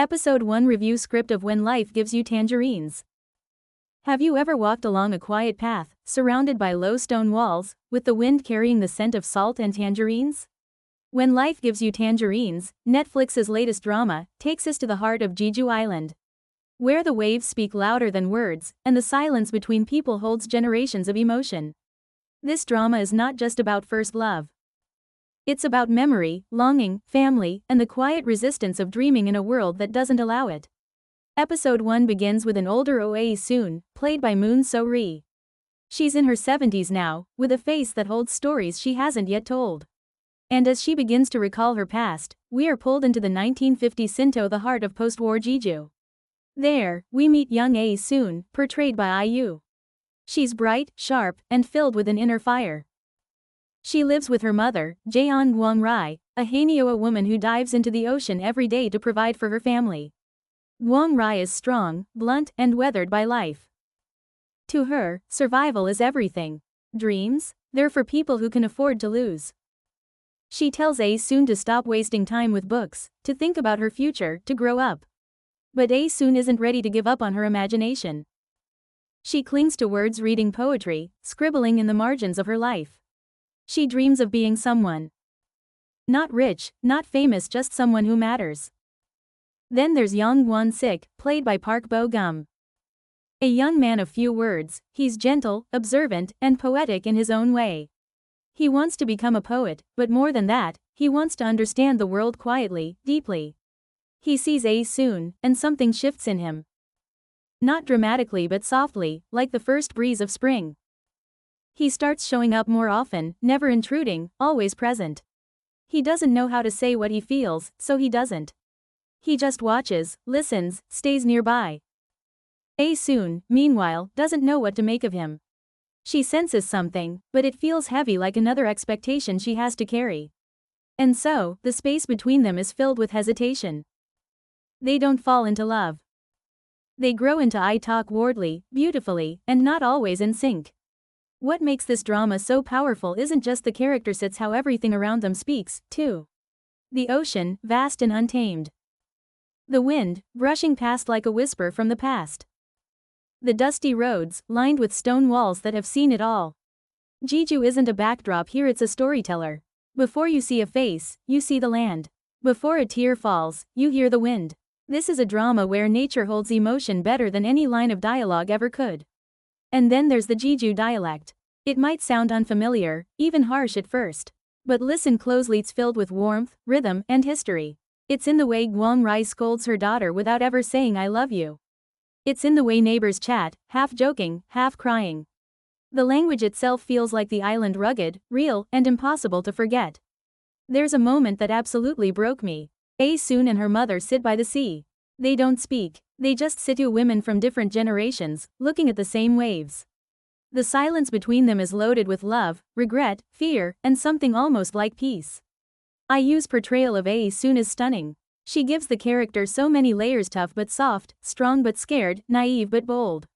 Episode 1 Review Script of When Life Gives You Tangerines. Have you ever walked along a quiet path, surrounded by low stone walls, with the wind carrying the scent of salt and tangerines? When Life Gives You Tangerines, Netflix's latest drama, takes us to the heart of Jeju Island, where the waves speak louder than words, and the silence between people holds generations of emotion. This drama is not just about first love. It's about memory, longing, family, and the quiet resistance of dreaming in a world that doesn't allow it. Episode 1 begins with an older Aesoon, played by Moon So-ri. She's in her 70s now, with a face that holds stories she hasn't yet told. And as she begins to recall her past, we are pulled into the 1950s Sinto, the heart of post-war Jeju. There, we meet young Aesoon, portrayed by IU. She's bright, sharp, and filled with an inner fire. She lives with her mother, Gwansik, a Hanyoa woman who dives into the ocean every day to provide for her family. Gwansik is strong, blunt, and weathered by life. To her, survival is everything. Dreams? They're for people who can afford to lose. She tells Aesoon to stop wasting time with books, to think about her future, to grow up. But Aesoon isn't ready to give up on her imagination. She clings to words, reading poetry, scribbling in the margins of her life. She dreams of being someone. Not rich, not famous, just someone who matters. Then there's young Gwansik, played by Park Bo-gum. A young man of few words, he's gentle, observant, and poetic in his own way. He wants to become a poet, but more than that, he wants to understand the world quietly, deeply. He sees Aesoon, and something shifts in him. Not dramatically but softly, like the first breeze of spring. He starts showing up more often, never intruding, always present. He doesn't know how to say what he feels, so he doesn't. He just watches, listens, stays nearby. Aesoon, meanwhile, doesn't know what to make of him. She senses something, but it feels heavy, like another expectation she has to carry. And so, the space between them is filled with hesitation. They don't fall into love. They grow into I talk wordly, beautifully, and not always in sync. What makes this drama so powerful isn't just the characters, it's how everything around them speaks, too. The ocean, vast and untamed. The wind, brushing past like a whisper from the past. The dusty roads, lined with stone walls that have seen it all. Jeju isn't a backdrop here, it's a storyteller. Before you see a face, you see the land. Before a tear falls, you hear the wind. This is a drama where nature holds emotion better than any line of dialogue ever could. And then there's the Jeju dialect. It might sound unfamiliar, even harsh at first. But listen closely, it's filled with warmth, rhythm, and history. It's in the way Gwansik scolds her daughter without ever saying I love you. It's in the way neighbors chat, half joking, half crying. The language itself feels like the island, rugged, real, and impossible to forget. There's a moment that absolutely broke me. Aesoon and her mother sit by the sea. They don't speak. They just sit, two women from different generations, looking at the same waves. The silence between them is loaded with love, regret, fear, and something almost like peace. IU's portrayal of Aesoon is stunning. She gives the character so many layers, tough but soft, strong but scared, naive but bold.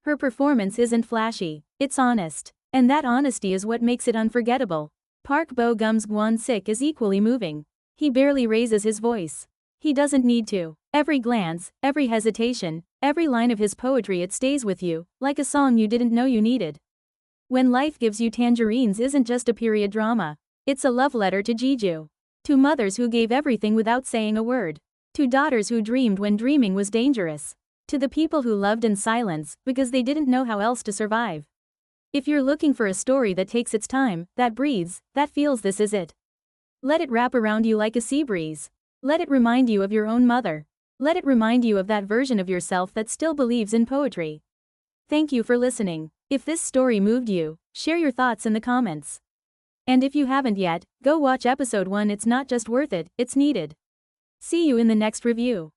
Her performance isn't flashy, it's honest. And that honesty is what makes it unforgettable. Park Bo-gum's Gwansik is equally moving. He barely raises his voice. He doesn't need to. Every glance, every hesitation, every line of his poetry, it stays with you, like a song you didn't know you needed. When Life Gives You Tangerines isn't just a period drama. It's a love letter to Jeju. To mothers who gave everything without saying a word. To daughters who dreamed when dreaming was dangerous. To the people who loved in silence, because they didn't know how else to survive. If you're looking for a story that takes its time, that breathes, that feels, this is it. Let it wrap around you like a sea breeze. Let it remind you of your own mother. Let it remind you of that version of yourself that still believes in poetry. Thank you for listening. If this story moved you, share your thoughts in the comments. And if you haven't yet, go watch episode 1, it's not just worth it, it's needed. See you in the next review.